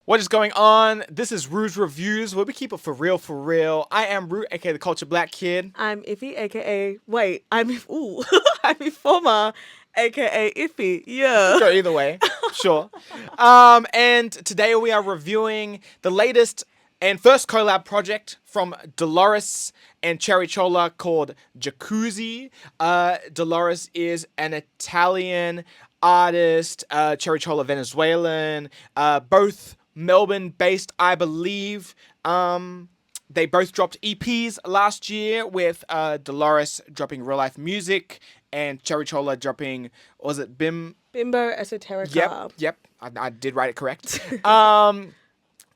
What is going on? This is Rue's Reviews, where we keep it for real, for real. I am Rue, aka the Culture Black Kid. I'm Iffy, aka ooh, I'm Ifoma, aka Iffy. It could Yeah. go either way, sure. And today we are reviewing the latest and first collab project from Dolorres and Cherry Chola called Jacuzzi. Dolorres is an Italian artist, Cherry Chola Venezuelan, both Melbourne-based, I believe. They both dropped EPs last year, with Dolorres dropping real life music and Cherry Chola dropping, was it Bim? Bimbo Yep, Esoterica. yep. I did write it correct.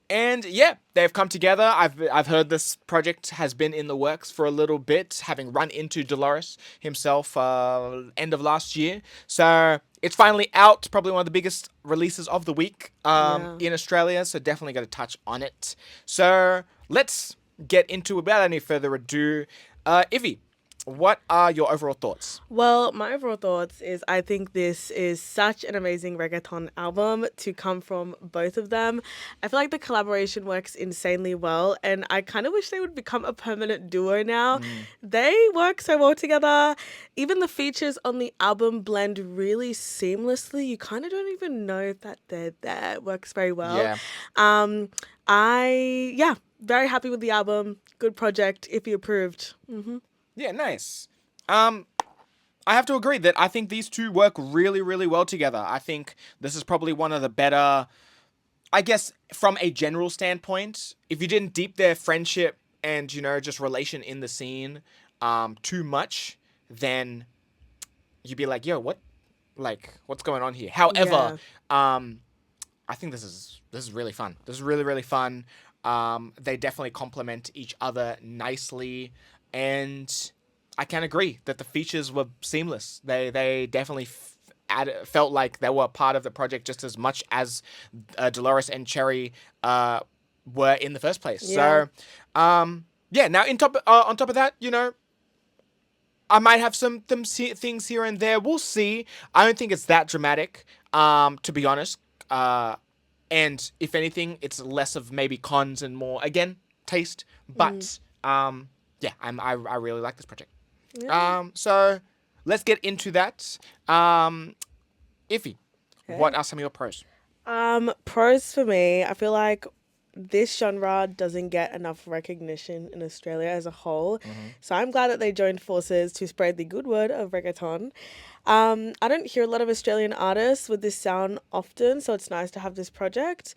And yeah, they've come together. I've heard this project has been in the works for a little bit, having run into Dolores himself end of last year. So it's finally out. Probably one of the biggest releases of the week Yeah. in Australia. So definitely got to touch on it. So let's get into it without any further ado. Ivy, what are your overall thoughts? Well, my overall thoughts is I think this is such an amazing reggaeton album to come from both of them. I feel like the collaboration works insanely well, and I kind of wish they would become a permanent duo now. They work so well together. Even the features on the album blend really seamlessly. You kind of don't even know that they're there. It works very well. Yeah. Um, yeah, very happy with the album. Good project, if you approved. Yeah, nice. I have to agree that I think these two work really, really well together. I think this is probably one of the better, I guess, from a general standpoint. If you didn't deep their friendship and, just relation in the scene too much, then you'd be like, yo, what's going on here? However, Yeah. I think this is really fun. This is really, really fun. They definitely complement each other nicely, and I can agree that the features were seamless. They definitely felt like they were part of the project just as much as Dolores and Cherry were in the first place. Yeah. So, yeah. Now, on top of that, I might have some things here and there. We'll see. I don't think it's that dramatic, to be honest. And if anything, it's less of maybe cons and more, again, taste. But yeah, I really like this project. Yeah. So let's get into that. Iffy, what Okay. are some of your pros? Pros for me, I feel like this genre doesn't get enough recognition in Australia as a whole. So I'm glad that they joined forces to spread the good word of reggaeton. I don't hear a lot of Australian artists with this sound often, so it's nice to have this project.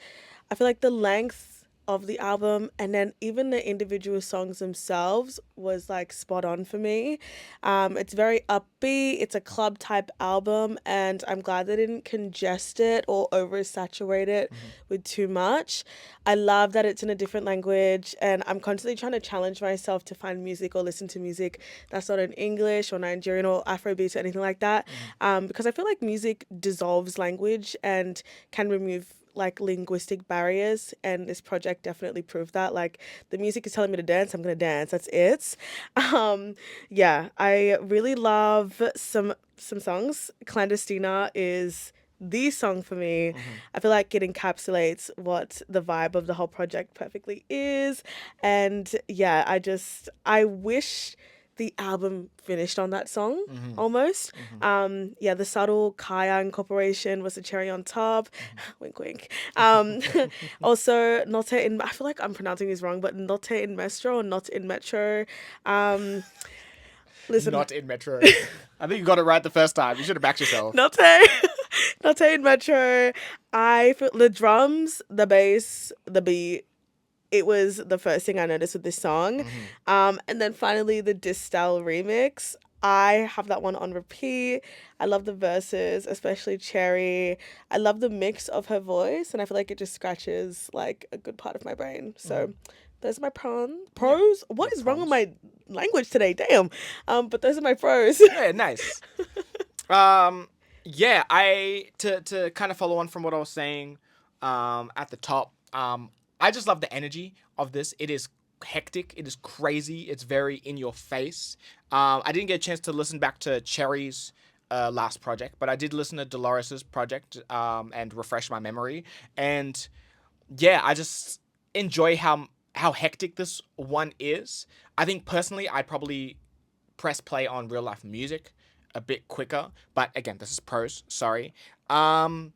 I feel like the length of the album and then even the individual songs themselves was like spot on for me. It's very upbeat, it's a club type album, and I'm glad they didn't congest it or oversaturate it with too much. I love that it's in a different language, and I'm constantly trying to challenge myself to find music or listen to music that's not in English or Nigerian or Afrobeat or anything like that, because I feel like music dissolves language and can remove like linguistic barriers, and this project definitely proved that. Like, the music is telling me to dance, I'm gonna dance, that's it. Yeah, I really love some songs. Clandestina is the song for me. I feel like it encapsulates what the vibe of the whole project perfectly is. And yeah, I wish the album finished on that song almost. Yeah, the subtle Kaya incorporation was the cherry on top. Wink, wink. Also, Notte in, I feel like I'm pronouncing this wrong, but Notte in Metro or Not in Metro. Um, Listen, Not in Metro. I think you got it right the first time. You should have backed yourself. Notte, Notte in Metro. I feel the drums, the bass, the beat. It was the first thing I noticed with this song. And then finally the Distal remix. I have that one on repeat. I love the verses, especially Cherry. I love the mix of her voice, and I feel like it just scratches like a good part of my brain. So those are my pros. What Your is wrong with pros. my language today? Damn. But those are my pros. Yeah, nice. Yeah, to kind of follow on from what I was saying, at the top. I just love the energy of this. It is hectic. It is crazy. It's very in your face. I didn't get a chance to listen back to Cherry's last project, but I did listen to Dolores's project and refresh my memory. And yeah, I just enjoy how hectic this one is. I think personally, I'd probably press play on real life music a bit quicker. But again, this is pros. Sorry. Um,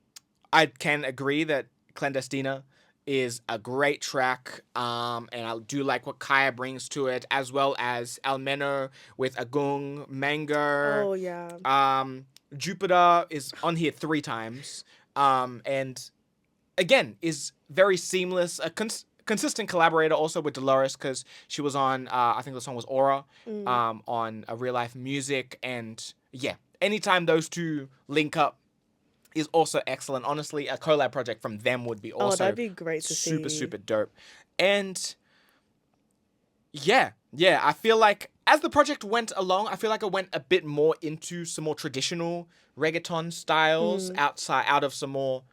I can agree that Clandestina is a great track, and I do like what Kaya brings to it, as well as Almeno with Agung, Mango. Oh yeah. Jupiter is on here 3 times, and again is very seamless. A consistent collaborator also with Dolores because she was on I think the song was Aura Mm. on a real life music, and yeah, anytime those two link up is also excellent. Honestly, a collab project from them would be Oh, that'd also be great to super see. super dope. And yeah, I feel like as the project went along, I feel like it went a bit more into some more traditional reggaeton styles Mm. out of some more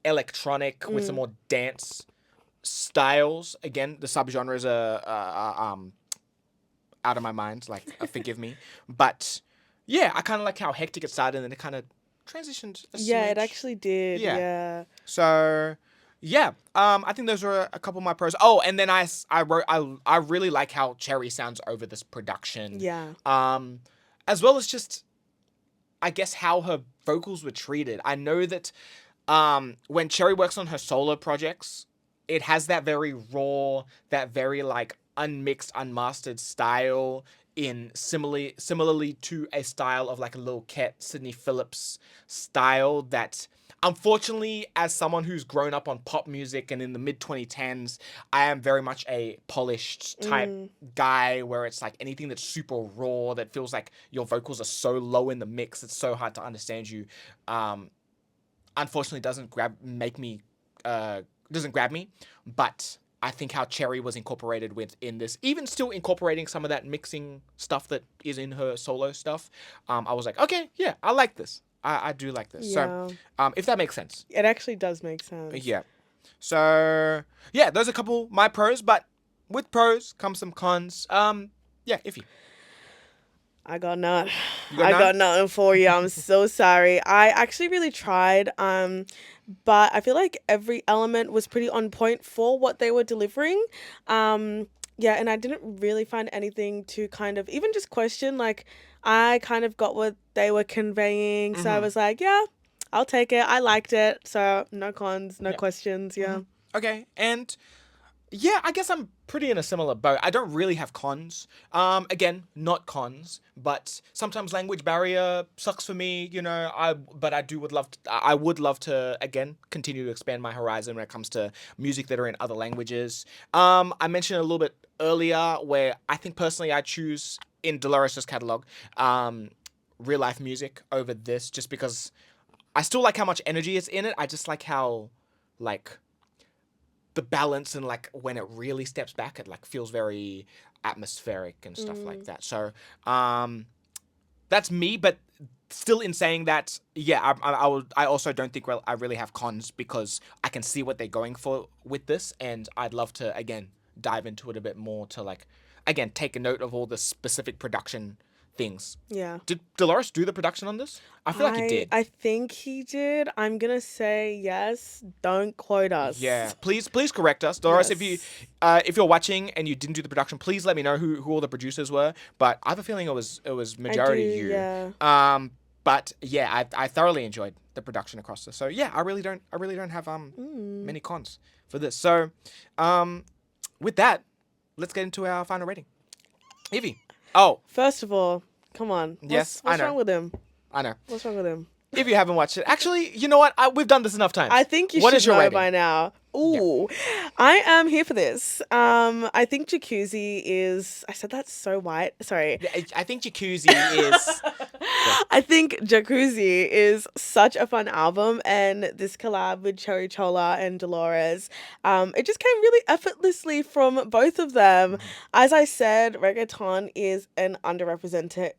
electronic with some Mm. more dance styles. Again, the subgenres are out of my mind. Like, forgive me, but yeah, I kind of like how hectic it started and then it kind of transitioned a Yeah, it smidge. actually did. Yeah. Yeah. So yeah, I think those are a couple of my pros. Oh, and then I wrote I really like how Cherry sounds over this production. Yeah. As well as just I guess how her vocals were treated. I know that when Cherry works on her solo projects, it has that very raw, that very like unmixed, unmastered style in similarly to a style of like a Lil Ket, Sydney Phillips style that unfortunately, as someone who's grown up on pop music and in the mid 2010s, I am very much a polished type Mm. guy where it's like anything that's super raw that feels like your vocals are so low in the mix, it's so hard to understand you. Um, Unfortunately uh doesn't grab me, but I think how Cherry was incorporated within this, even still incorporating some of that mixing stuff that is in her solo stuff, I was like, okay, yeah, I like this. I do like this. So Yeah. if that makes sense. It actually does make sense. Yeah. So yeah, those are a couple my pros, but with pros comes some cons. Yeah, iffy. I got none. You got I none? got nothing for you. I'm so sorry. I actually really tried, but I feel like every element was pretty on point for what they were delivering. Yeah, and I didn't really find anything to kind of even just question. Like, I kind of got what they were conveying, so I Mm-hmm. was like, yeah, I'll take it. I liked it, so no cons, no Yeah. questions. Mm-hmm. Yeah. Okay, and yeah, I guess I'm pretty in a similar boat. I don't really have cons. Again, not cons, but sometimes language barrier sucks for me. You know, I would love to again continue to expand my horizon when it comes to music that are in other languages. I mentioned a little bit earlier where I think personally I choose in Dolores' catalog, um, real life music over this, just because I still like how much energy is in it. I just like how like the balance and like when it really steps back, it like feels very atmospheric and stuff like Mm. that. So um, that's me, but still in saying that, yeah, I also don't think I really have cons because I can see what they're going for with this, and I'd love to again dive into it a bit more to like again take a note of all the specific production things. Yeah. Did Dolores do the production on this? I feel like he did. I think he did. I'm gonna say yes. Don't quote Yeah, us. please correct us, Doris. Yes. If you're watching and you didn't do the production, please let me know who all the producers were. But I have a feeling it was I do, majority you. yeah. But yeah, I thoroughly enjoyed the production across this. So yeah, I really don't have Mm. many cons for this. So with that, let's get into our final rating. Evie. Oh First of all, come on. yes, I What's know, wrong with him? I know. What's wrong with him? If you haven't watched it, actually, you know what? We've done this enough times. I think you What should is your know rating? by now. Yeah. Ooh, I am here for this. I think Jacuzzi is. I said that so white. Sorry. I think Jacuzzi is. I think Jacuzzi is such a fun album, and this collab with Cherry Chola and Dolores, it just came really effortlessly from both of them. As I said, reggaeton is an underrepresented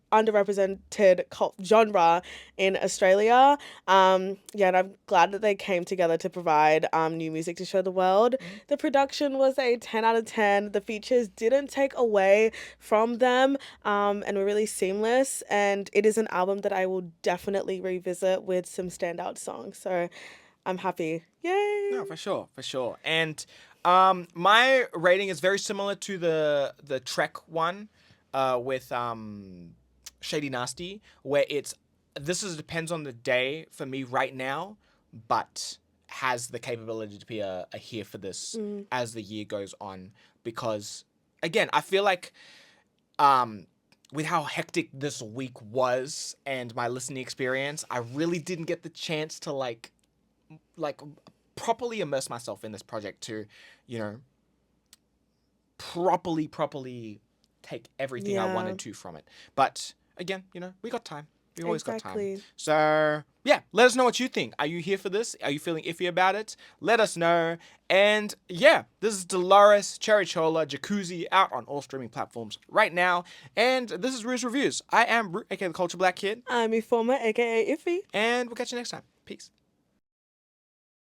genre in Australia. Yeah, and I'm glad that they came together to provide new music to show the world. The production was a 10 out of 10. The features didn't take away from them, and were really seamless. And it is an album that I will definitely revisit with some standout songs. So I'm happy. Yay! No, for sure, for sure. And my rating is very similar to the Trek one with Shady Nasty, where depends on the day for me right now, but has the capability to be a here for this as the year goes on. Because again, I feel like with how hectic this week was and my listening experience, I really didn't get the chance to like properly immerse myself in this project to, you know, properly take everything I Yeah. wanted to from it. But again, you know, we got time. We always got time. Exactly. So yeah, let us know what you think. Are you here for this? Are you feeling iffy about it? Let us know. And yeah, this is Dolorres, Cherry Chola, Jacuzzi out on all streaming platforms right now. And this is Rue's Reviews. I am Rue, aka the Culture Black Kid. I'm Ifoma, aka Iffy. And we'll catch you next time. Peace.